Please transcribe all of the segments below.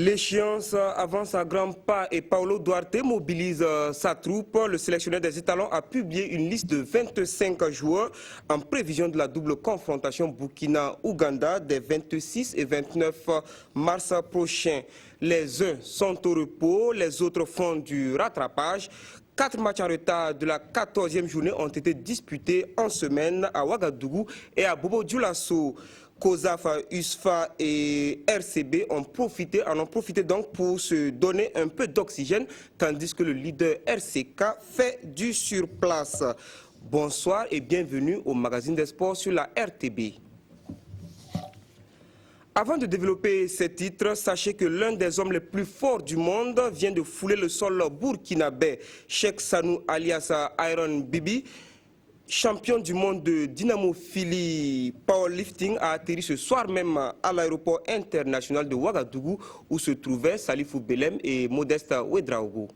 L'échéance avance à grands pas et Paulo Duarte mobilise sa troupe. Le sélectionneur des étalons a publié une liste de 25 joueurs en prévision de la double confrontation Burkina-Ouganda des 26 et 29 mars prochains. Les uns sont au repos, les autres font du rattrapage. 4 matchs en retard de la 14e journée ont été disputés en semaine à Ouagadougou et à Bobo-Dioulasso. COSAF, USFA et RCB en ont profité donc pour se donner un peu d'oxygène, tandis que le leader RCK fait du surplace. Bonsoir et bienvenue au magazine des sports sur la RTB. Avant de développer ces titres, sachez que l'un des hommes les plus forts du monde vient de fouler le sol burkinabé. Cheikh Sanou alias Iron Bibi, champion du monde de dynamophilie powerlifting, a atterri ce soir même à l'aéroport international de Ouagadougou où se trouvaient Salifou Belem et Modeste Ouedraogo.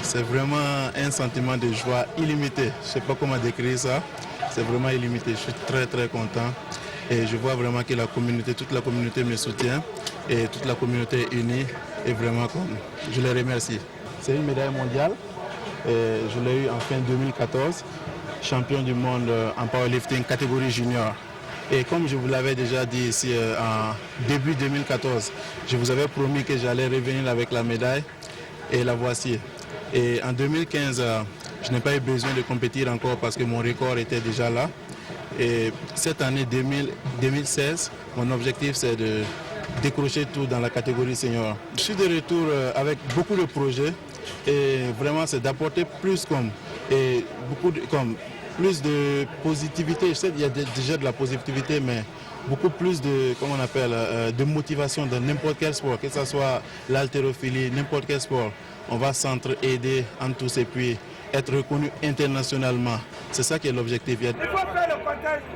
C'est vraiment un sentiment de joie illimité. Je ne sais pas comment décrire ça. C'est vraiment illimité. Je suis très très content. Et je vois vraiment que la communauté, toute la communauté me soutient. Et toute la communauté est unie. Et vraiment, je les remercie. C'est une médaille mondiale. Et je l'ai eu en fin 2014. Champion du monde en powerlifting catégorie junior. Et comme je vous l'avais déjà dit ici en début 2014, je vous avais promis que j'allais revenir avec la médaille. Et la voici. Et en 2015, je n'ai pas eu besoin de compétir encore parce que mon record était déjà là. Et cette année 2016, mon objectif c'est de décrocher tout dans la catégorie senior. Je suis de retour avec beaucoup de projets et vraiment c'est d'apporter plus plus de positivité. Je sais qu'il y a déjà de la positivité, mais beaucoup plus de, comment on appelle, de motivation dans n'importe quel sport, que ce soit l'haltérophilie, n'importe quel sport. On va s'entraider en tous et puis être reconnu internationalement. C'est ça qui est l'objectif. Il faut faire le contexte.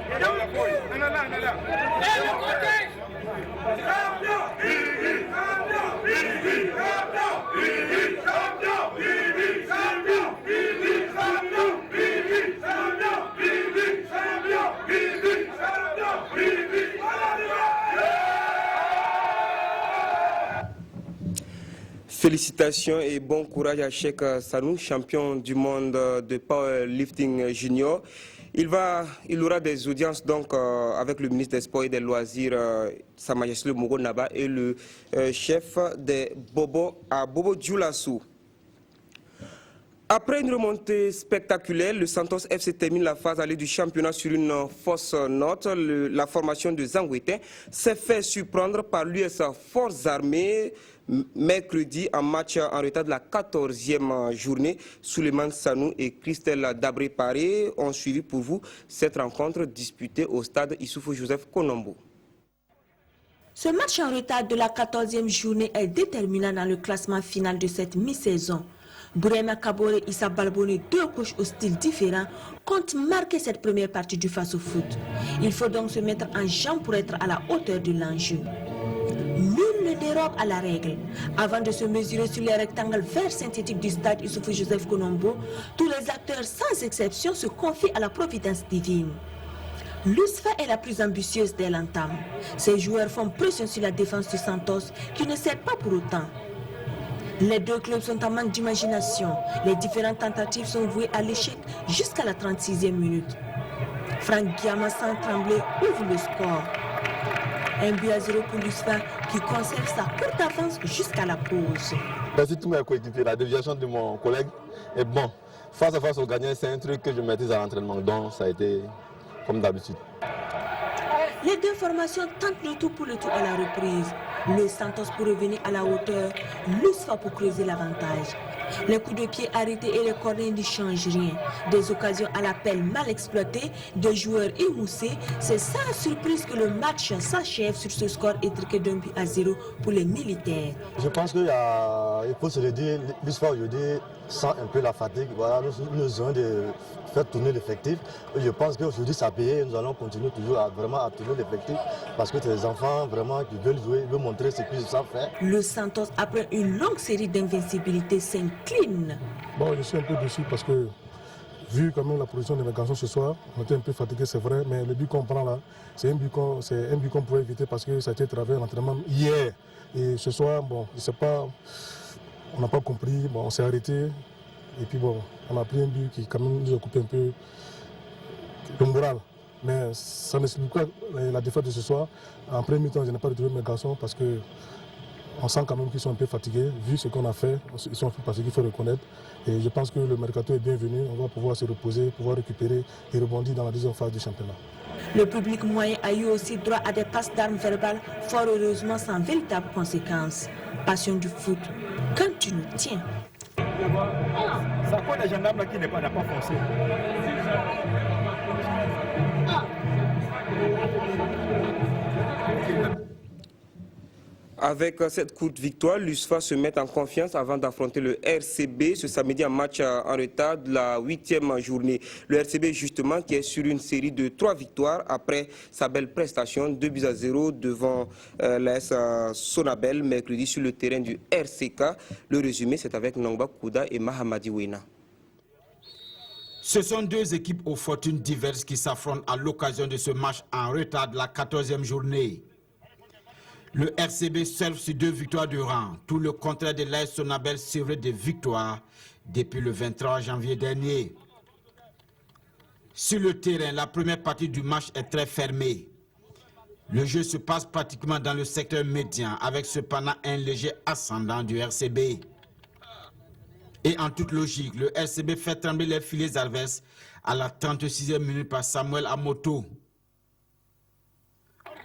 Félicitations et bon courage à Cheikh Sanou, champion du monde de powerlifting junior. Il aura des audiences donc avec le ministre des Sports et des Loisirs, Sa Majesté le Mogo Naba, et le chef des Bobo à Bobo-Dioulasso. Après une remontée spectaculaire, le Santos FC termine la phase allée du championnat sur une fausse note. La formation de Zangouetin s'est fait surprendre par l'US Forces Armées mercredi en match en retard de la 14e journée. Souleymane Sanou et Christelle Dabré-Paré ont suivi pour vous cette rencontre disputée au stade Issoufou Joseph Konombo. Ce match en retard de la 14e journée est déterminant dans le classement final de cette mi-saison. Bourema Kabore et Issa Balboni, deux coachs au style différent, comptent marquer cette première partie du face-au-foot. Il faut donc se mettre en jambe pour être à la hauteur de l'enjeu. Nul ne dérobe à la règle. Avant de se mesurer sur les rectangles verts synthétiques du stade Issoufou Joseph Konombo, tous les acteurs sans exception se confient à la providence divine. L'USFA est la plus ambitieuse dès l'entame. Ses joueurs font pression sur la défense de Santos qui ne cède pas pour autant. Les deux clubs sont en manque d'imagination. Les différentes tentatives sont vouées à l'échec jusqu'à la 36e minute. Franck Guillama sans trembler ouvre le score. 1-0 pour l'USFA qui conserve sa courte avance jusqu'à la pause. Merci tous mes coéquipiers. La déviation de mon collègue est bon. Face à face au gagnant, c'est un truc que je maîtrise à l'entraînement. Donc ça a été comme d'habitude. Les deux formations tentent le tout pour le tout à la reprise. Le Santos pour revenir à la hauteur, l'USFA pour creuser l'avantage. Les coups de pied arrêtés et les corners n'y changent rien. Des occasions à l'appel mal exploitées, des joueurs émoussés. C'est sans surprise que le match s'achève sur ce score étriqué d'1-0 pour les militaires. Je pense qu'il faut se le dire, l'USFA aujourd'hui sent un peu la fatigue. Voilà, nous avons de faire tourner l'effectif. Je pense qu'aujourd'hui ça a payé. Nous allons continuer toujours à tourner l'effectif parce que c'est des enfants vraiment qui veulent jouer, veulent montrer ce qu'ils savent faire. Le Santos, après une longue série d'invincibilité, s'incline. Bon, je suis un peu déçu parce que vu quand même la position de mes garçons ce soir, on était un peu fatigués, c'est vrai, mais le but qu'on prend là, c'est un but qu'on pouvait éviter parce que ça a été travaillé en entraînement hier. Et ce soir, bon, je sais pas, on n'a pas compris, bon, on s'est arrêté. Et puis bon, on a pris un but qui quand même nous a coupé un peu le moral. Mais ça n'explique pas la défaite de ce soir. En premier temps, je n'ai pas retrouvé mes garçons parce que on sent quand même qu'ils sont un peu fatigués. Vu ce qu'on a fait, ils sont un peu fatigués, il faut reconnaître. Et je pense que le mercato est bienvenu. On va pouvoir se reposer, pouvoir récupérer et rebondir dans la deuxième phase du championnat. Le public moyen a eu aussi droit à des passes d'armes verbales, fort heureusement sans véritable conséquence. Passion du foot, quand tu nous tiens. Ça quoi des gendarmes qui n'a pas foncé. Avec cette courte victoire, l'USFA se met en confiance avant d'affronter le RCB ce samedi en match en retard de la 8e journée. Le RCB justement qui est sur une série de 3 victoires après sa belle prestation 2-0 devant l'AS Sonabel mercredi sur le terrain du RCK. Le résumé c'est avec Nongba Kouda et Mahamadi Wena. Ce sont deux équipes aux fortunes diverses qui s'affrontent à l'occasion de ce match en retard de la 14e journée. Le RCB surfe sur 2 victoires de rang, tout le contraire de l'AS Sonabel sevré de victoires depuis le 23 janvier dernier. Sur le terrain, la première partie du match est très fermée. Le jeu se passe pratiquement dans le secteur médian avec cependant un léger ascendant du RCB. Et en toute logique, le RCB fait trembler les filets adverses à la 36e minute par Samuel Amoto.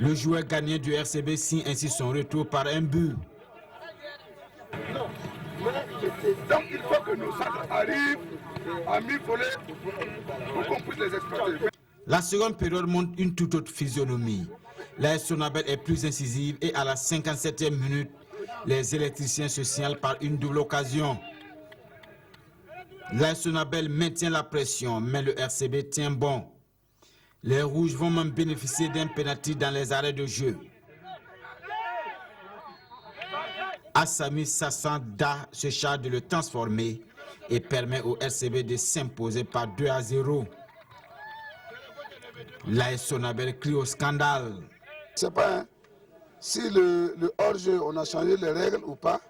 Le joueur gagnant du RCB signe ainsi son retour par un but. Donc il faut que nos centres arrivent à mi-voler pour qu'on puisse les exploiter. La seconde période montre une toute autre physionomie. L'AS Sonabel est plus incisive et à la 57e minute, les électriciens se signalent par une double occasion. L'AS Sonabel maintient la pression, mais le RCB tient bon. Les Rouges vont même bénéficier d'un pénalty dans les arrêts de jeu. Assami Sassanda se charge de le transformer et permet au RCB de s'imposer par 2-0. L'AS Sonabel crie au scandale. Je ne sais pas si le hors-jeu, on a changé les règles ou pas.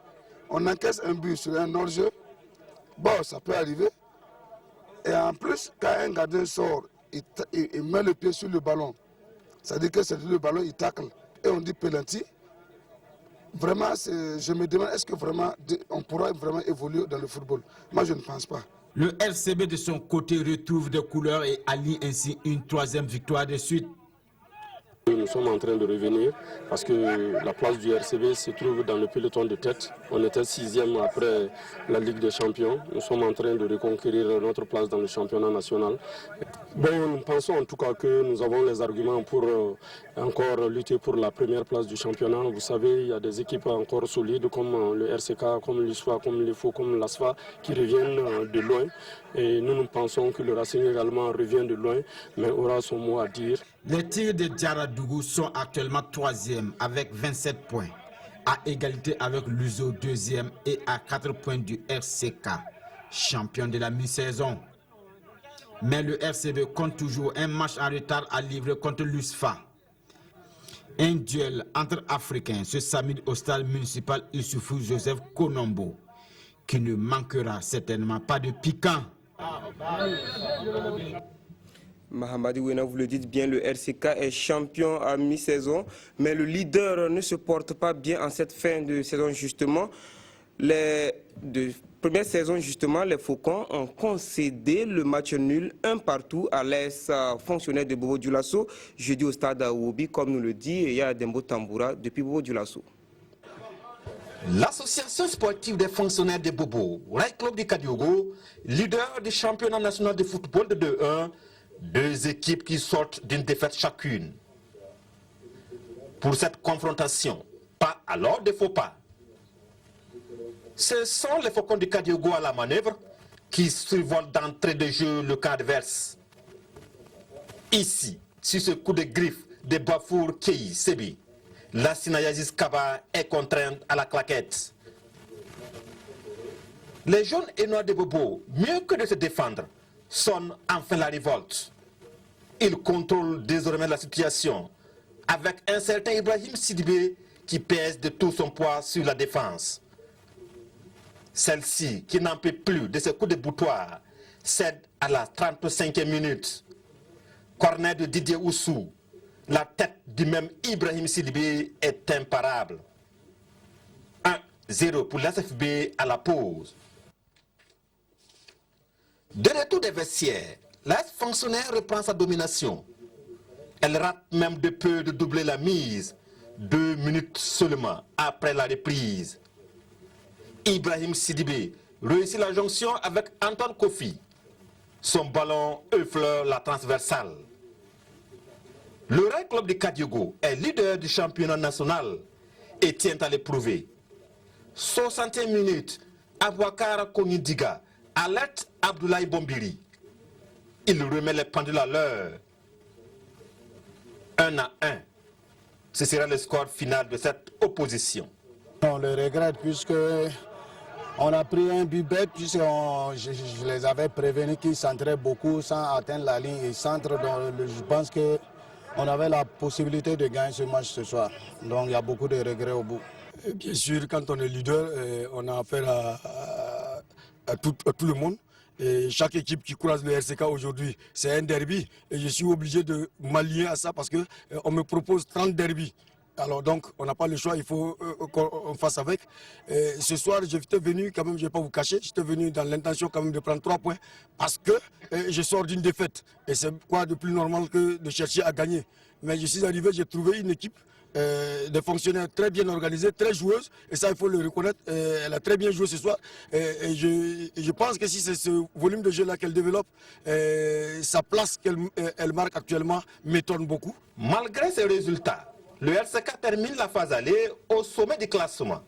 On encaisse un but sur un hors-jeu. Bon, ça peut arriver. Et en plus, quand un gardien sort, il met le pied sur le ballon. C'est-à-dire que c'est le ballon, il tacle. Et on dit penalty. Vraiment, je me demande, est-ce que vraiment on pourra vraiment évoluer dans le football? Moi, je ne pense pas. Le RCB de son côté retrouve des couleurs et allie ainsi une 3e victoire de suite. Nous sommes en train de revenir parce que la place du RCB se trouve dans le peloton de tête. On était 6e après la Ligue des Champions. Nous sommes en train de reconquérir notre place dans le championnat national. Bon, nous pensons en tout cas que nous avons les arguments pour encore lutter pour la première place du championnat. Vous savez, il y a des équipes encore solides comme le RCK, comme l'USFA, comme l'IFO, comme l'ASFA qui reviennent de loin. Et nous pensons que le Racing également revient de loin, mais aura son mot à dire. Les Tigres de Djaradougou sont actuellement 3e avec 27 points, à égalité avec l'USO 2e et à 4 points du RCK, champion de la mi-saison. Mais le RCB compte toujours un match en retard à livrer contre l'USFA. Un duel entre Africains ce samedi au stade municipal Issoufou Joseph Konombo. qui ne manquera certainement pas de piquant. Mahamadi Ouena, vous le dites bien, le RCK est champion à mi-saison, mais le leader ne se porte pas bien en cette fin de saison justement. Première saison justement, les Faucons ont concédé le match nul, un partout à l'AS fonctionnaire de Bobo Dioulasso, jeudi au stade Aoubi, comme nous le dit Yadembo Tamboura depuis Bobo Dioulasso. L'association sportive des fonctionnaires de Bobo, Ray Club de Kadiogo, leader du championnat national de football de 2-1, deux équipes qui sortent d'une défaite chacune. Pour cette confrontation, pas alors de faux pas. Ce sont les Faucons de Kadiogo à la manœuvre qui survolent d'entrée de jeu le camp adverse. Ici, sur ce coup de griffe de Bafour Kei Sebi, la Sinayazis Kaba est contrainte à la claquette. Les jaunes et noirs de Bobo, mieux que de se défendre, sonnent enfin la révolte. Ils contrôlent désormais la situation avec un certain Ibrahim Sidibé qui pèse de tout son poids sur la défense. Celle-ci, qui n'en peut plus de ce coup de boutoir, cède à la 35e minute. Corner de Didier Oussou. La tête du même Ibrahim Sidibé est imparable. 1-0 pour l'SFB à la pause. De retour des vestiaires, la fonctionnaire reprend sa domination. Elle rate même de peu de doubler la mise, 2 minutes seulement après la reprise. Ibrahim Sidibé réussit la jonction avec Antoine Kofi. Son ballon effleure la transversale. Le Ray Club de Kadiogo est leader du championnat national et tient à l'éprouver. 61 minutes, Abouakar Konidiga alerte Abdoulaye Bombiri. Il remet les pendules à l'heure. 1-1. Ce sera le score final de cette opposition. On le regrette puisque on a pris un but bête puisque je les avais prévenus qu'ils centraient beaucoup sans atteindre la ligne et centre. Je pense qu'on avait la possibilité de gagner ce match ce soir. Donc il y a beaucoup de regrets au bout. Bien sûr, quand on est leader, on a affaire à tout le monde. Et chaque équipe qui croise le RCK aujourd'hui, c'est un derby. Et je suis obligé de m'allier à ça parce qu'on me propose 30 derbys. Alors donc, on n'a pas le choix, il faut qu'on fasse avec. Et ce soir, j'étais venu, quand même, je ne vais pas vous cacher, j'étais venu dans l'intention quand même de prendre 3 points parce que je sors d'une défaite. Et c'est quoi de plus normal que de chercher à gagner. Mais je suis arrivé, j'ai trouvé une équipe de fonctionnaires très bien organisée, très joueuse. Et ça, il faut le reconnaître, elle a très bien joué ce soir. Et je pense que si c'est ce volume de jeu-là qu'elle développe, sa place qu'elle marque actuellement m'étonne beaucoup. Malgré ces résultats, le RCK termine la phase aller au sommet du classement.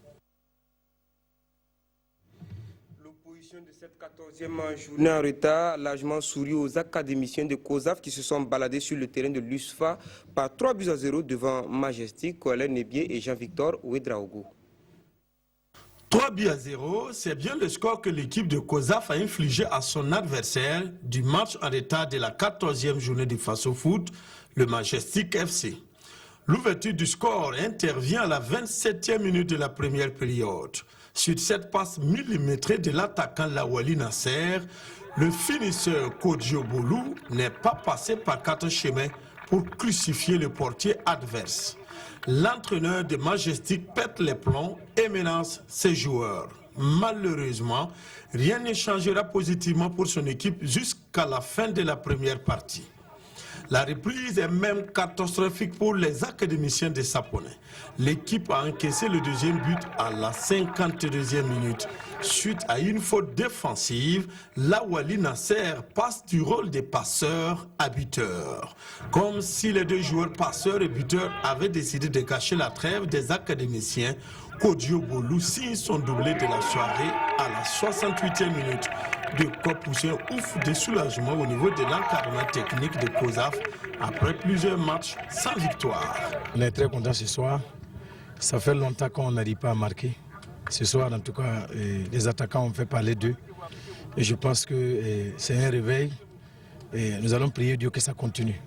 L'opposition de cette 14e journée en retard largement sourit aux académiciens de COSAF qui se sont baladés sur le terrain de l'USFA par 3-0 devant Majestic, Colin Nebier et Jean-Victor Ouedraogo. 3-0, c'est bien le score que l'équipe de COSAF a infligé à son adversaire du match en retard de la 14e journée du Faso Foot, le Majestic FC. L'ouverture du score intervient à la 27e minute de la première période. Sur cette passe millimétrée de l'attaquant Lawali Nasser, le finisseur Kodjo Boulou n'est pas passé par 4 chemins pour crucifier le portier adverse. L'entraîneur de Majestic pète les plombs et menace ses joueurs. Malheureusement, rien ne changera positivement pour son équipe jusqu'à la fin de la première partie. La reprise est même catastrophique pour les académiciens de Saponais. L'équipe a encaissé le deuxième but à la 52e minute. Suite à une faute défensive, Lawali Nasser passe du rôle de passeur à buteur. Comme si les deux joueurs passeurs et buteurs avaient décidé de cacher la trêve des académiciens, Kodjo Boulou signe son doublé de la soirée à la 68e minute. De quoi pousser un ouf de soulagement au niveau de l'encadrement technique de COSAF après plusieurs matchs sans victoire. On est très content ce soir. Ça fait longtemps qu'on n'arrive pas à marquer. Ce soir, en tout cas, les attaquants ont fait parler d'eux. Et je pense que c'est un réveil. Et nous allons prier Dieu que ça continue.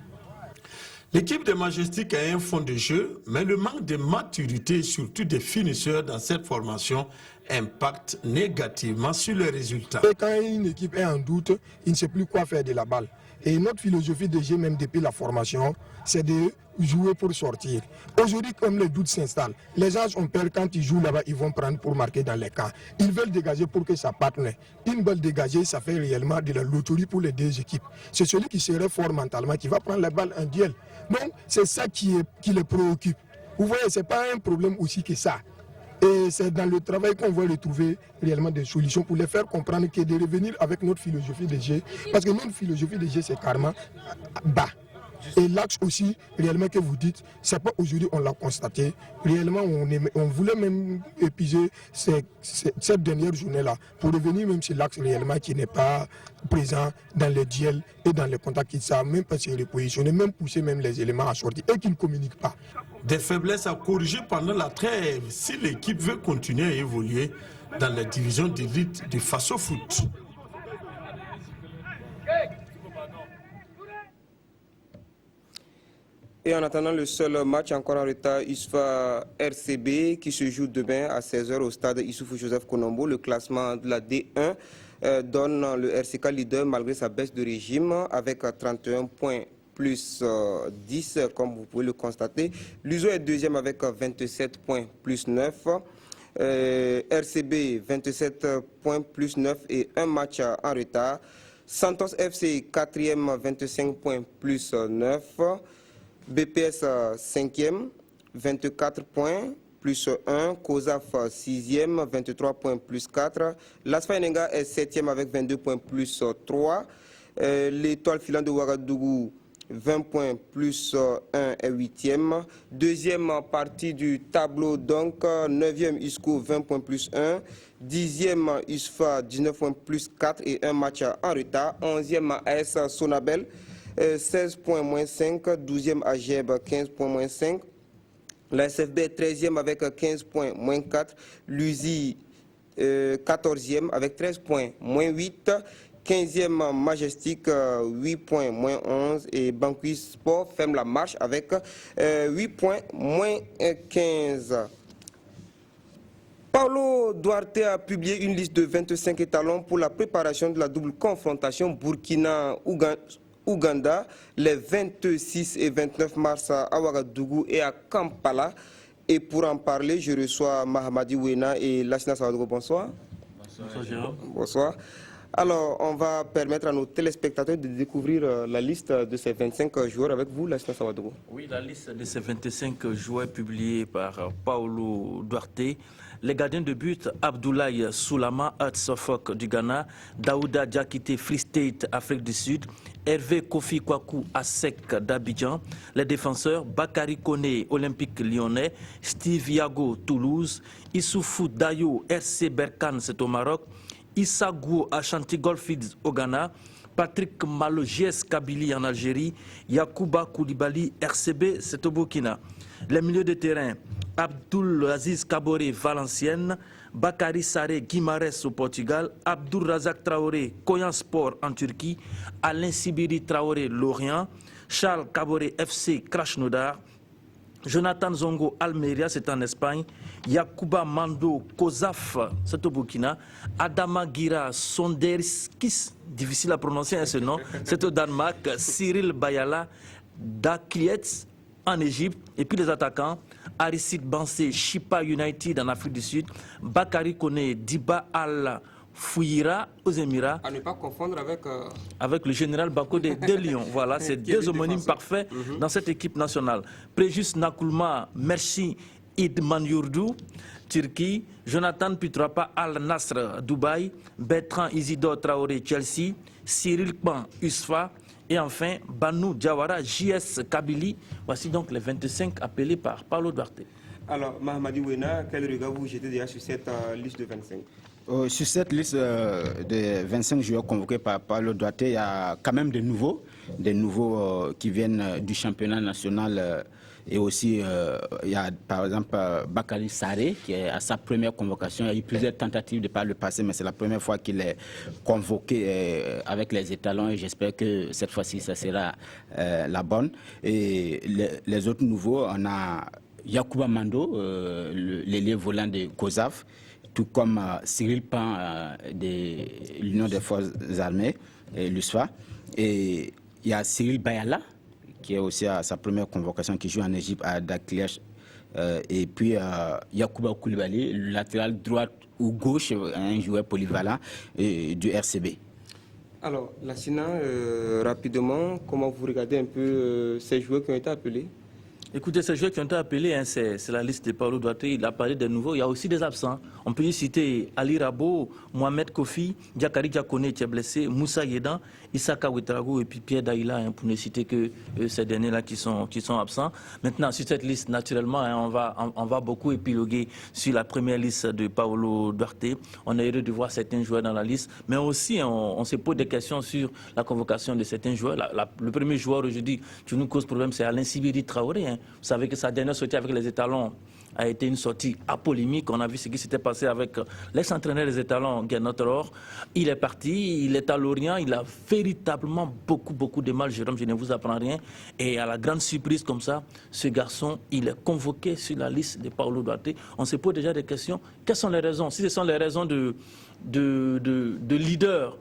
L'équipe de Majestic a un fond de jeu, mais le manque de maturité et surtout des finisseurs dans cette formation impacte négativement sur les résultats. Et quand une équipe est en doute, il ne sait plus quoi faire de la balle. Et notre philosophie de jeu, même depuis la formation, c'est de jouer pour sortir. Aujourd'hui, comme le doute s'installe, les gens ont peur quand ils jouent là-bas, ils vont prendre pour marquer dans les camps. Ils veulent dégager pour que ça parte. Une balle dégagée, ça fait réellement de la loterie pour les deux équipes. C'est celui qui serait fort mentalement qui va prendre la balle en duel. Donc, c'est ça qui les préoccupe. Vous voyez, ce n'est pas un problème aussi que ça. Et c'est dans le travail qu'on va retrouver réellement des solutions pour les faire comprendre que de revenir avec notre philosophie de jeu. Parce que notre philosophie de jeu, c'est carrément bas. Et l'axe aussi, réellement, que vous dites, c'est pas aujourd'hui on l'a constaté. Réellement, on voulait même épuiser cette dernière journée-là pour revenir même sur l'axe réellement qui n'est pas présent dans les duels et dans les contacts qui ne savent même pas se repositionner, même pousser même les éléments à sortir et qui ne communiquent pas. Des faiblesses à corriger pendant la trêve si l'équipe veut continuer à évoluer dans la division d'élite du Faso Foot. Et en attendant le seul match encore en retard, USFA RCB qui se joue demain à 16h au stade Issoufou Joseph Konombo. Le classement de la D1 donne le RCK leader malgré sa baisse de régime avec 31 points plus 10 comme vous pouvez le constater. L'USO est deuxième avec 27 points plus 9. RCB 27 points plus 9 et un match en retard. Santos FC 4e 25 points plus 9. BPS 5e, 24 points, plus 1. COSAF 6e, 23 points, plus 4. L'ASFA Enenga est 7e avec 22 points, plus 3. L'Étoile filante de Ouagadougou, 20 points, plus 1 est 8e. Deuxième partie du tableau, donc 9e USCO, 20 points, plus 1. 10e USFA, 19 points, plus 4 et un match en retard. 11e AS Sonabel, 16 points moins 5, 12e AGEB 15 points moins 5, la SFB est 13e avec 15 points moins 4, l'USI 14e avec 13 points moins 8, 15e Majestic 8 points moins 11 et Banqui Sport ferme la marche avec 8 points moins 15. Paulo Duarte a publié une liste de 25 étalons pour la préparation de la double confrontation Burkina-Ouganda les 26 et 29 mars à Ouagadougou et à Kampala. Et pour en parler, je reçois Mahamadi Wena et Lassina Sawadogo. Bonsoir. Bonsoir, Jérôme. Bonsoir. Alors, on va permettre à nos téléspectateurs de découvrir la liste de ces 25 joueurs avec vous, Lassina Sawadogo. Oui, la liste de ces 25 joueurs publiée par Paulo Duarte. Les gardiens de but, Abdoulaye Soulama, Suffolk du Ghana, Daouda Diakité, Free State, Afrique du Sud, Hervé Kofi Kwaku, ASEC d'Abidjan. Les défenseurs, Bakary Koné, Olympique Lyonnais, Steve Yago, Toulouse, Issoufou Dayo, RC Berkane, c'est au Maroc, Issa Gou, Ashanti Goldfields au Ghana, Patrick Malo, JS Kabylie en Algérie, Yacouba Koulibaly, RCB, c'est au Burkina. Les milieux de terrain, Abdul Aziz Kaboré, Valenciennes, Bakary Saré, Guimarães au Portugal, Abdul Razak Traoré, Koyan Sport en Turquie, Alain Sibiri Traoré, Lorient, Charles Kaboré, FC Krasnodar, Jonathan Zongo, Almeria, c'est en Espagne, Yacouba Mando, Kozaf, c'est au Burkina, Adama Gira, Sonderskis, difficile à prononcer ce nom, c'est au Danemark, Cyril Bayala, Daklietz, en Égypte, et puis les attaquants, Aristide Bansé, Chipa United en Afrique du Sud, Bakary Koné, Diba Al Fouira aux Émirats. À ne pas confondre avec le général Bako de Lyon. Voilà, c'est deux homonymes parfaits dans cette équipe nationale. Préjus Nakoulma, Merci Idman Yurdu, Turquie, Jonathan Putrapa Al Nasr, Dubaï, Bertrand Isidore Traoré, Chelsea, Cyril Kban, USFA, et enfin, Banou Diawara, JS Kabylie. Voici donc les 25 appelés par Paulo Duarte. Alors, Mahamadi Wena, quel regard vous jetez déjà sur cette liste de 25 ? Sur cette liste de 25 joueurs convoqués par Paulo Duarte, il y a quand même des nouveaux qui viennent du championnat national Et aussi, il y a par exemple Bakary Sarré qui est à sa première convocation. Il y a eu plusieurs tentatives de par le passé, mais c'est la première fois qu'il est convoqué avec les étalons et j'espère que cette fois-ci, ça sera la bonne. Et les autres nouveaux, on a Yacouba Mando, l'ailier volant de COSAF, tout comme Cyril Pan de l'Union des Forces Armées, l'USFA. Et il y a Cyril Bayala, qui est aussi à sa première convocation, qui joue en Égypte à Dakliach. Et puis Yacouba Koulibaly, le latéral droite ou gauche, un joueur polyvalent du RCB. Alors, Lassina, rapidement, comment vous regardez un peu ces joueurs qui ont été appelés? Écoutez, ces joueurs qui ont été appelés, hein, c'est la liste de Paulo Duarte. Il a parlé des nouveaux. Il y a aussi des absents. On peut y citer Ali Rabo, Mohamed Kofi, Diakari Diakone qui est blessé, Moussa Yedan, Issaka Ouedraogo et puis Pierre Daïla, hein, pour ne citer que ces derniers-là qui sont absents. Maintenant, sur cette liste, naturellement, hein, on va beaucoup épiloguer sur la première liste de Paulo Duarte. On est heureux de voir certains joueurs dans la liste, mais aussi on se pose des questions sur la convocation de certains joueurs. Le premier joueur aujourd'hui qui nous cause problème, c'est Alain Sibiri Traoré. Hein. Vous savez que sa dernière sortie avec les étalons a été une sortie apolémique. On a vu ce qui s'était passé avec l'ex-entraîneur des étalons, Gernot Rohr. Il est parti, il est à Lorient, il a véritablement beaucoup de mal, Jérôme, je ne vous apprends rien. Et à la grande surprise comme ça, ce garçon, il est convoqué sur la liste de Paulo Duarte. On se pose déjà des questions. Quelles sont les raisons? Si ce sont les raisons de leader,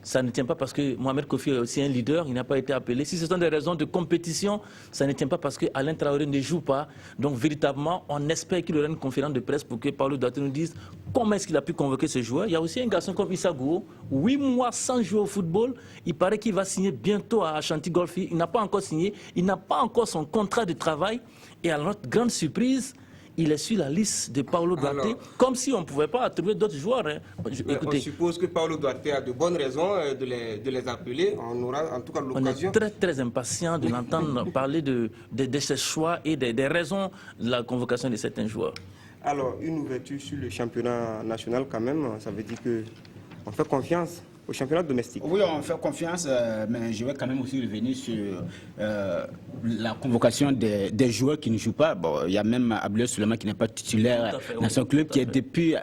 ça ne tient pas parce que Mohamed Kofi est aussi un leader, il n'a pas été appelé. Si ce sont des raisons de compétition, ça ne tient pas parce que Alain Traoré ne joue pas. Donc véritablement, on espère qu'il y aura une conférence de presse pour que Paulo Duarte nous dise comment est-ce qu'il a pu convoquer ce joueur. Il y a aussi un garçon comme Issa Gouo, 8 mois sans jouer au football. Il paraît qu'il va signer bientôt à Ashanti Golfi. Il n'a pas encore signé, il n'a pas encore son contrat de travail. Et à notre grande surprise, il est sur la liste de Paulo Duarte, comme si on ne pouvait pas trouver d'autres joueurs. Hein. Écoutez, on suppose que Paulo Duarte a de bonnes raisons de les appeler. On aura en tout cas l'occasion. On est très impatient de l'entendre parler de ses choix et des raisons de la convocation de certains joueurs. Alors, une ouverture sur le championnat national quand même, ça veut dire qu'on fait confiance au championnat domestique. Oui, on fait confiance, mais je vais quand même aussi revenir sur la convocation des joueurs qui ne jouent pas. Bon, il y a même Abdoulaye Souleymane qui n'est pas titulaire dans son club, qui est depuis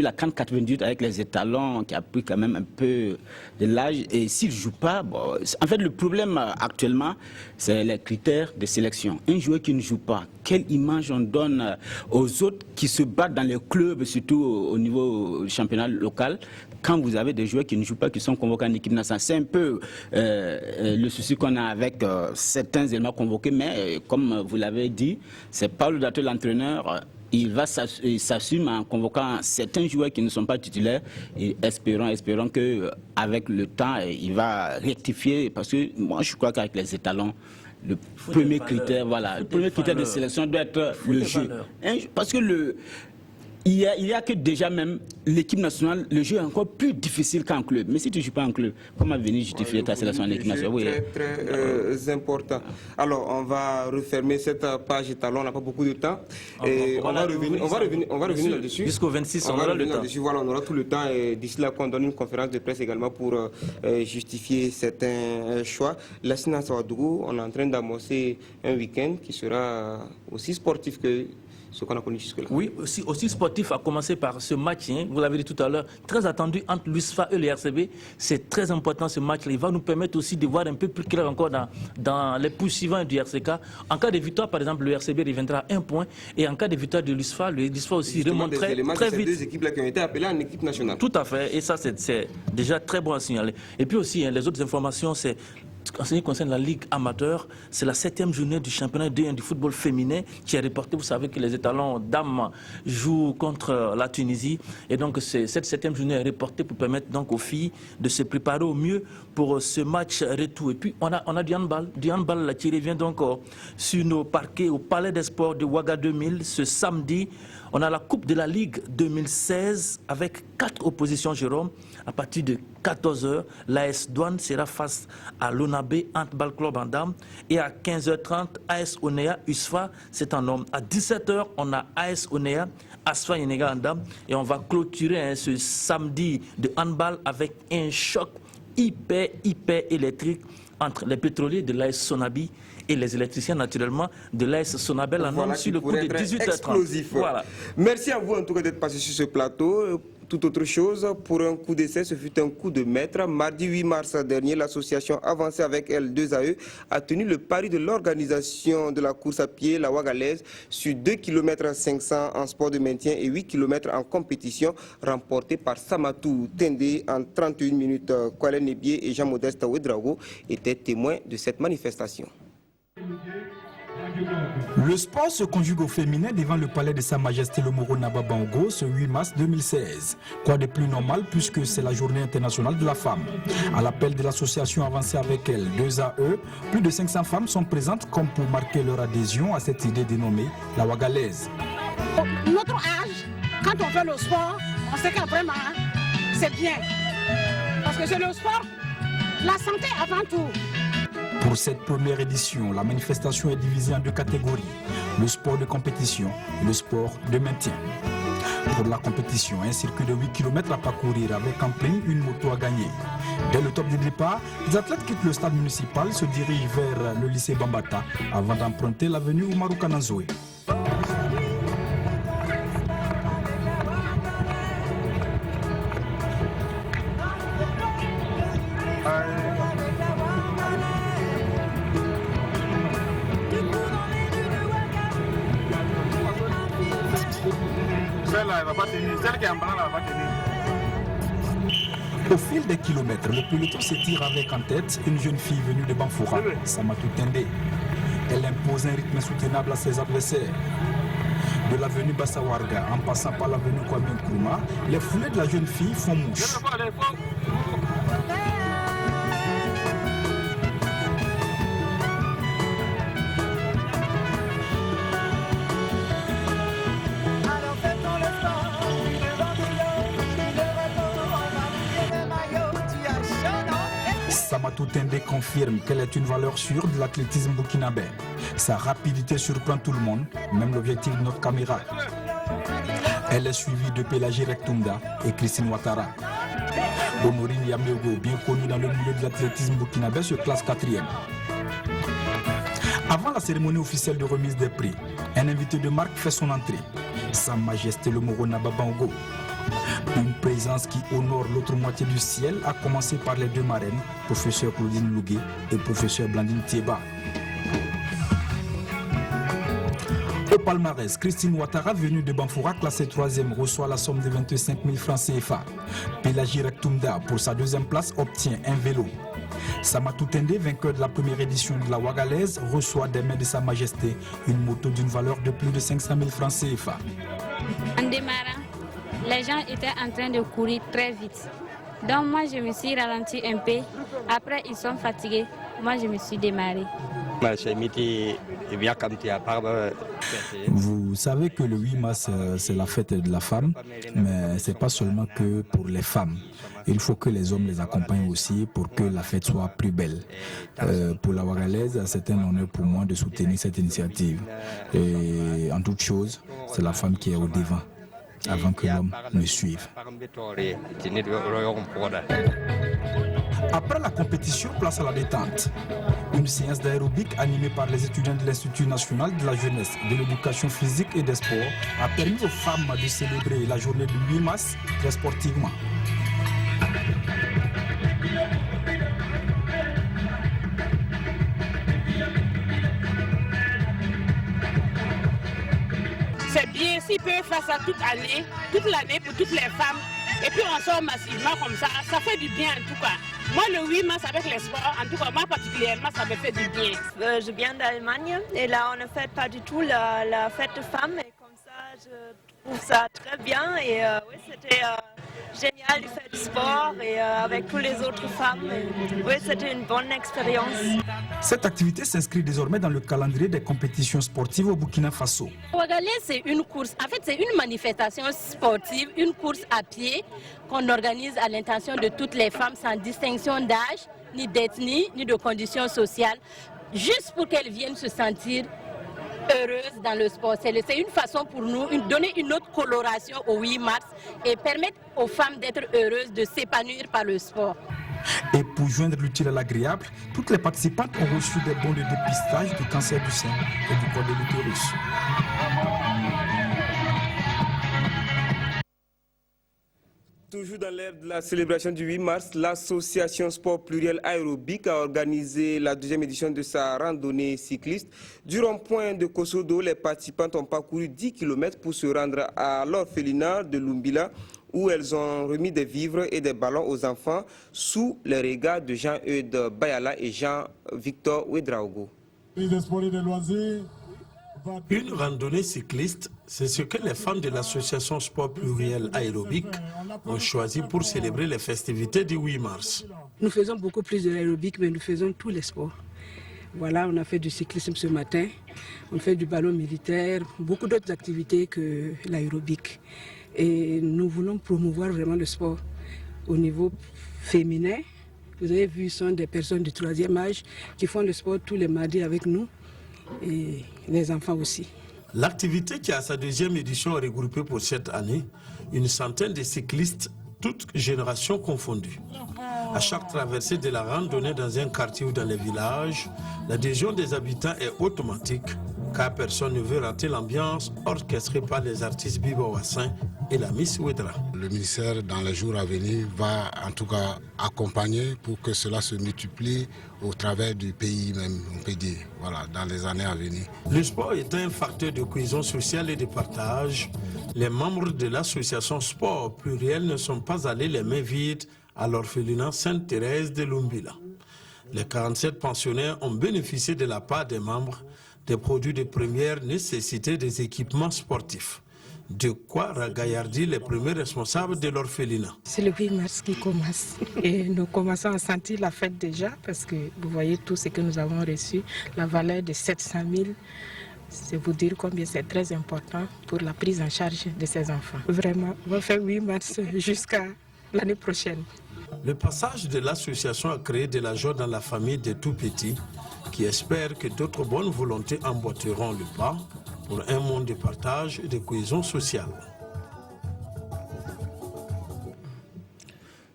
la CAN 98 avec les étalons, qui a pris quand même un peu de l'âge. Et s'il ne joue pas, bon, en fait, le problème actuellement, c'est les critères de sélection. Un joueur qui ne joue pas, quelle image on donne aux autres qui se battent dans les clubs, surtout au niveau du championnat local, quand vous avez des joueurs qui ne jouent pas, qui sont convoqués en équipe nationale? C'est un peu le souci qu'on a avec certains éléments convoqués, mais comme vous l'avez dit, c'est Paulo Duarte, l'entraîneur. Il s'assume en convoquant certains joueurs qui ne sont pas titulaires et espérons qu'avec le temps, il va rectifier, parce que moi je crois qu'avec les étalons, le premier critère, le premier critère de sélection doit être le jeu. Parce que il y a que déjà même l'équipe nationale, le jeu est encore plus difficile qu'en club. Mais si tu ne joues pas en club, comment venir justifier ta sélection en équipe nationale? Oui. Très important. Alors, on va refermer cette page étalon, on n'a pas beaucoup de temps. Et on va revenir là-dessus. Jusqu'au 26, on aura le temps. Voilà, on aura tout le temps. Et d'ici là, qu'on donne une conférence de presse également pour justifier certains choix. Lassina Sawadougou, on est en train d'amorcer un week-end qui sera aussi sportif que ce qu'on a connu jusque-là. Oui, aussi sportif, à commencer par ce match, hein, vous l'avez dit tout à l'heure, très attendu entre l'USFA et le RCB. C'est très important ce match-là. Il va nous permettre aussi de voir un peu plus clair encore dans les pouces suivants du RCK. En cas de victoire, par exemple, le RCB reviendra à 1 point. Et en cas de victoire de l'USFA, le l'USFA aussi remonterait très vite. Ces deux équipes-là qui ont été appelées en équipe nationale. Tout à fait. Et ça, c'est déjà très bon à signaler. Et puis aussi, hein, les autres informations, c'est en ce qui concerne la Ligue amateur, c'est la 7e journée du championnat D1 du football féminin qui est reportée. Vous savez que les étalons dames jouent contre la Tunisie. Et donc, cette 7e journée est reportée pour permettre donc aux filles de se préparer au mieux pour ce match retour. Et puis, on a du handball. Du handball là, qui revient donc sur nos parquets au Palais des Sports de Ouaga 2000 ce samedi. On a la Coupe de la Ligue 2016 avec 4 oppositions, Jérôme. À partir de 14h, l'AS Douane sera face à l'Onabé Handball Club en dames. Et à 15h30, AS Onea USFA, c'est en homme. À 17h, on a AS Onea, Asfa Yenega en dames. Et on va clôturer ce samedi de handball avec un choc hyper électrique entre les pétroliers de l'AS Sonabi et les électriciens naturellement de l'AS Sonabel en homme sur le coup de 18h30. Voilà. Merci à vous en tout cas d'être passé sur ce plateau. Tout autre chose, pour un coup d'essai, ce fut un coup de maître. Mardi 8 mars dernier, l'association Avancée avec L2AE a tenu le pari de l'organisation de la course à pied, la Ouagalaise, sur 2 km 500 en sport de maintien et 8 km en compétition, remporté par Samatou Tende en 31 minutes. Kwalen Nebié et Jean-Modeste Ouedraogo étaient témoins de cette manifestation. Le sport se conjugue au féminin devant le palais de Sa Majesté le Moro Naba Bango ce 8 mars 2016. Quoi de plus normal puisque c'est la journée internationale de la femme. À l'appel de l'association Avancée avec elle, 2AE, plus de 500 femmes sont présentes comme pour marquer leur adhésion à cette idée dénommée la Ouagalaise. Notre âge, quand on fait le sport, on sait que vraiment c'est bien. Parce que c'est le sport, la santé avant tout. Pour cette première édition, la manifestation est divisée en deux catégories, le sport de compétition et le sport de maintien. Pour la compétition, un circuit de 8 km à parcourir avec en prime une moto à gagner. Dès le top du départ, les athlètes quittent le stade municipal, se dirigent vers le lycée Bambata avant d'emprunter l'avenue Oumarou Kananzoé. Au fil des kilomètres, le peloton s'étire avec en tête une jeune fille venue de Banfoura, Samatou Tende. Elle impose un rythme soutenable à ses adversaires. De l'avenue Bassawarga en passant par l'avenue Kwame Nkrumah, les foulées de la jeune fille font mouche. Samatou Tende confirme qu'elle est une valeur sûre de l'athlétisme burkinabé. Sa rapidité surprend tout le monde, même l'objectif de notre caméra. Elle est suivie de Pélagie Rektoumda et Christine Ouattara. Honorine Yameogo, bien connue dans le milieu de l'athlétisme burkinabé, se classe 4e. Avant la cérémonie officielle de remise des prix, un invité de marque fait son entrée. Sa Majesté le Moro Naba Bango. Une présence qui honore l'autre moitié du ciel, a commencé par les deux marraines, professeur Claudine Lougué et professeur Blandine Thieba. Au palmarès, Christine Ouattara, venue de Banfoura, classée 3e, reçoit la somme de 25 000 francs CFA. Pélagie Rektoumda, pour sa 2e place, obtient un vélo. Samatou Tende, vainqueur de la première édition de la Ouagalaise, reçoit des mains de Sa Majesté une moto d'une valeur de plus de 500 000 francs CFA. En démarrant, les gens étaient en train de courir très vite. Donc moi je me suis ralenti un peu. Après ils sont fatigués. Moi je me suis démarré. Vous savez que le 8 mars c'est la fête de la femme, mais ce n'est pas seulement que pour les femmes. Il faut que les hommes les accompagnent aussi pour que la fête soit plus belle. Pour la Ouagalaise, c'est un honneur pour moi de soutenir cette initiative. Et en toute chose, c'est la femme qui est au devant, avant que l'homme ne suive. Après la compétition, place à la détente. Une séance d'aérobic animée par les étudiants de l'Institut national de la jeunesse, de l'éducation physique et des sports a permis aux femmes de célébrer la journée du 8 mars très sportivement. C'est bien s'ils peuvent faire ça toute l'année pour toutes les femmes. Et puis on sort massivement comme ça fait du bien en tout cas. Moi le 8 mars avec les sports, en tout cas moi particulièrement, ça me fait du bien. Je viens d'Allemagne et là on ne fait pas du tout la fête de femmes et comme ça je trouve ça très bien et oui, c'était génial de faire du sport et avec toutes les autres femmes. Oui, c'était une bonne expérience. Cette activité s'inscrit désormais dans le calendrier des compétitions sportives au Burkina Faso. Ouagalaise, c'est une course. En fait, c'est une manifestation sportive, une course à pied qu'on organise à l'intention de toutes les femmes sans distinction d'âge, ni d'ethnie, ni de conditions sociales, juste pour qu'elles viennent se sentir heureuses dans le sport. C'est une façon pour nous de donner une autre coloration au 8 mars et permettre aux femmes d'être heureuses, de s'épanouir par le sport. Et pour joindre l'utile à l'agréable, toutes les participantes ont reçu des bons de dépistage du cancer du sein et du col de l'utérus. Toujours dans l'ère de la célébration du 8 mars, l'association Sport Pluriel Aérobic a organisé la deuxième édition de sa randonnée cycliste. Du rond-point de Kosodo, les participantes ont parcouru 10 km pour se rendre à l'orphelinat de Lumbila, où elles ont remis des vivres et des ballons aux enfants sous les regards de Jean-Eudes Bayala et Jean-Victor Ouedraogo. Une randonnée cycliste, c'est ce que les femmes de l'association Sport Pluriel Aérobic ont choisi pour célébrer les festivités du 8 mars. Nous faisons beaucoup plus de l'aérobic, mais nous faisons tous les sports. Voilà, on a fait du cyclisme ce matin, on fait du ballon militaire, beaucoup d'autres activités que l'aérobic. Et nous voulons promouvoir vraiment le sport au niveau féminin. Vous avez vu, ce sont des personnes du 3e âge qui font le sport tous les mardis avec nous. Et les enfants aussi. L'activité qui a sa deuxième édition a regroupé pour cette année une centaine de cyclistes, toutes générations confondues. À chaque traversée de la randonnée dans un quartier ou dans les villages, l'adhésion des habitants est automatique, car personne ne veut rater l'ambiance orchestrée par les artistes Bibo Wassin et la Miss Ouedra. Le ministère, dans les jours à venir, va en tout cas accompagner pour que cela se multiplie au travers du pays même, on peut dire, voilà, dans les années à venir. Le sport est un facteur de cohésion sociale et de partage. Les membres de l'association Sport Pluriel ne sont pas allés les mains vides à l'orphelinat Sainte-Thérèse de Lumbila. Les 47 pensionnaires ont bénéficié de la part des membres des produits de première nécessité des équipements sportifs. De quoi ragaillardir les premiers responsables de l'orphelinat. C'est le 8 mars qui commence et nous commençons à sentir la fête déjà parce que vous voyez tout ce que nous avons reçu, la valeur de 700 000. C'est vous dire combien c'est très important pour la prise en charge de ces enfants. Vraiment, on va faire 8 mars jusqu'à l'année prochaine. Le passage de l'association a créé de la joie dans la famille des tout-petits qui espèrent que d'autres bonnes volontés emboîteront le pas pour un monde de partage et de cohésion sociale.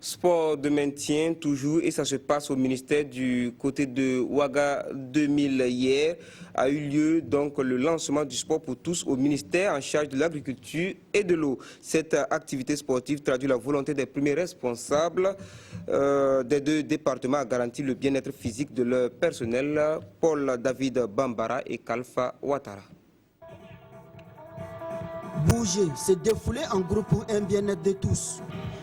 Sport de maintien toujours, et ça se passe au ministère du côté de Ouaga 2000 hier. A eu lieu donc le lancement du sport pour tous au ministère en charge de l'agriculture et de l'eau. Cette activité sportive traduit la volonté des premiers responsables des deux départements à garantir le bien-être physique de leur personnel, Paul David Bambara et Kalfa Ouattara. Bouger, se défouler en groupe pour un bien-être de tous.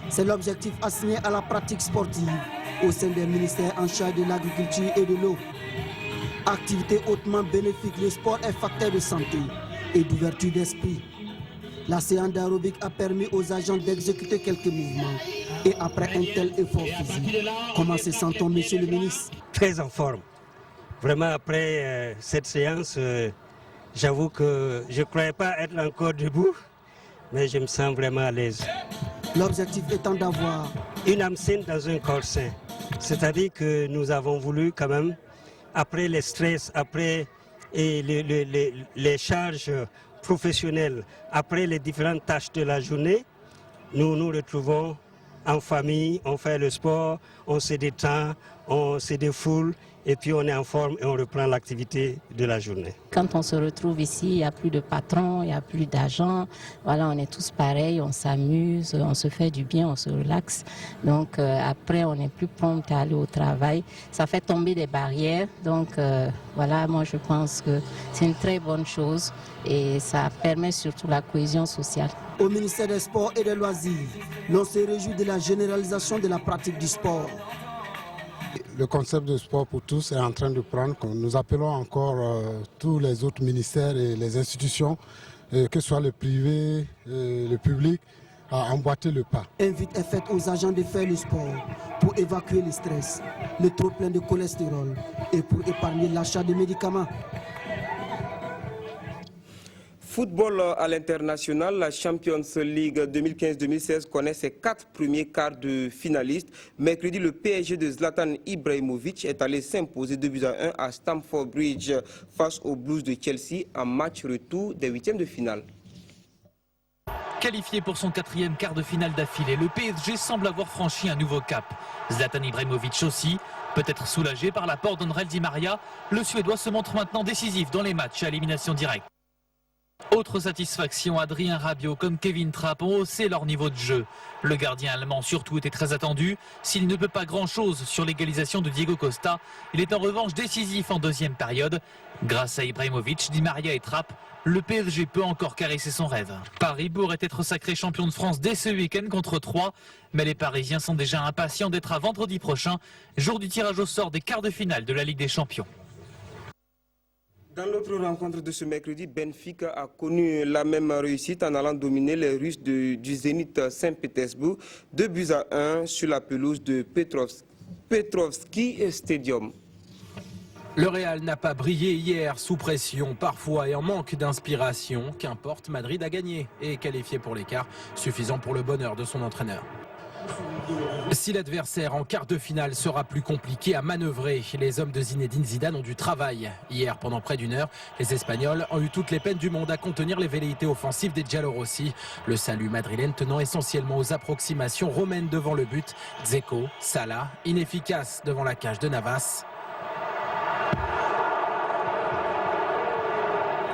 C'est l'objectif assigné à la pratique sportive au sein des ministères en charge de l'agriculture et de l'eau. Activité hautement bénéfique, le sport est facteur de santé et d'ouverture d'esprit. La séance d'aérobic a permis aux agents d'exécuter quelques mouvements et après un tel effort physique. Comment se sent-on, monsieur le ministre? Très en forme. Vraiment, après cette séance, j'avoue que je ne croyais pas être encore debout, mais je me sens vraiment à l'aise. L'objectif étant d'avoir une âme saine dans un corps sain. C'est-à-dire que nous avons voulu quand même, après les stress, après les charges professionnelles, après les différentes tâches de la journée, nous nous retrouvons en famille, on fait le sport, on se détend, on se défoule et puis on est en forme et on reprend l'activité de la journée. Quand on se retrouve ici, il n'y a plus de patron, il n'y a plus d'agents. Voilà, on est tous pareils, on s'amuse, on se fait du bien, on se relaxe. Donc après, on est plus prompt à aller au travail. Ça fait tomber des barrières. Donc voilà, moi je pense que c'est une très bonne chose et ça permet surtout la cohésion sociale. Au ministère des Sports et des Loisirs, l'on se réjouit de la généralisation de la pratique du sport. Le concept de sport pour tous est en train de prendre. Nous appelons encore tous les autres ministères et les institutions, que ce soit le privé, le public, à emboîter le pas. Invite est faite aux agents de faire le sport pour évacuer le stress, le trop-plein de cholestérol et pour épargner l'achat de médicaments. Football à l'international, la Champions League 2015-2016 connaît ses 4 premiers quarts de finalistes. Mercredi, le PSG de Zlatan Ibrahimovic est allé s'imposer 2-1 à Stamford Bridge face aux Blues de Chelsea en match retour des 8e de finale. Qualifié pour son 4e quart de finale d'affilée, le PSG semble avoir franchi un nouveau cap. Zlatan Ibrahimovic aussi, peut-être soulagé par l'apport d'André Di Maria, le Suédois se montre maintenant décisif dans les matchs à élimination directe. Autre satisfaction, Adrien Rabiot comme Kevin Trapp ont haussé leur niveau de jeu. Le gardien allemand surtout était très attendu. S'il ne peut pas grand-chose sur l'égalisation de Diego Costa, il est en revanche décisif en deuxième période. Grâce à Ibrahimovic, Di Maria et Trapp, le PSG peut encore caresser son rêve. Paris pourrait être sacré champion de France dès ce week-end contre Troyes, mais les Parisiens sont déjà impatients d'être à vendredi prochain, jour du tirage au sort des quarts de finale de la Ligue des Champions. Dans l'autre rencontre de ce mercredi, Benfica a connu la même réussite en allant dominer les Russes du Zénith Saint-Pétersbourg 2-1 sur la pelouse de Petrovski Stadium. Le Real n'a pas brillé hier, sous pression parfois et en manque d'inspiration. Qu'importe, Madrid a gagné et est qualifié pour l'écart, suffisant pour le bonheur de son entraîneur. Si l'adversaire en quart de finale sera plus compliqué à manœuvrer, les hommes de Zinedine Zidane ont du travail. Hier, pendant près d'une heure, les Espagnols ont eu toutes les peines du monde à contenir les velléités offensives des Giallorossi. Le salut madrilène tenant essentiellement aux approximations romaines devant le but. Dzeko, Salah, inefficace devant la cage de Navas.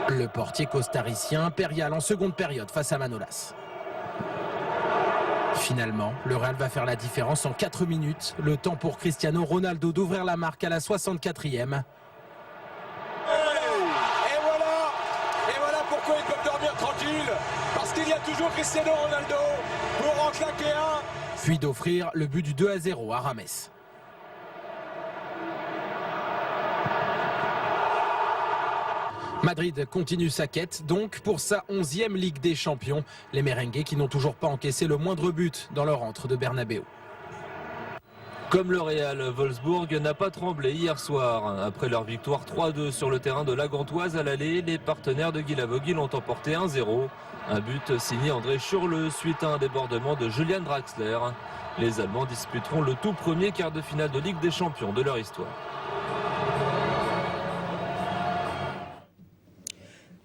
Le portier costaricien impérial en seconde période face à Manolas. Finalement, le Real va faire la différence en 4 minutes. Le temps pour Cristiano Ronaldo d'ouvrir la marque à la 64e. Et voilà pourquoi ils peuvent dormir tranquille. Parce qu'il y a toujours Cristiano Ronaldo pour en claquer un. Puis d'offrir le but du 2-0 à Rames. Madrid continue sa quête, donc pour sa 11e Ligue des Champions. Les merengues qui n'ont toujours pas encaissé le moindre but dans leur entre de Bernabéu. Comme le Real, Wolfsburg n'a pas tremblé hier soir. Après leur victoire 3-2 sur le terrain de la Gantoise à l'aller, les partenaires de Guy Lavogui l'ont emporté 1-0. Un but signé André Schürrle suite à un débordement de Julian Draxler. Les Allemands disputeront le tout premier quart de finale de Ligue des Champions de leur histoire.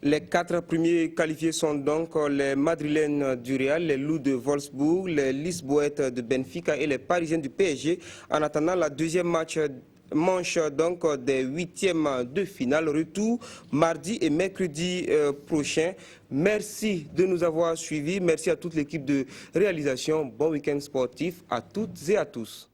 Les 4 premiers qualifiés sont donc les Madrilènes du Real, les Loups de Wolfsburg, les Lisboètes de Benfica et les Parisiens du PSG. En attendant la deuxième manche donc des 8e de finale, retour mardi et mercredi prochain. Merci de nous avoir suivis. Merci à toute l'équipe de réalisation. Bon week-end sportif à toutes et à tous.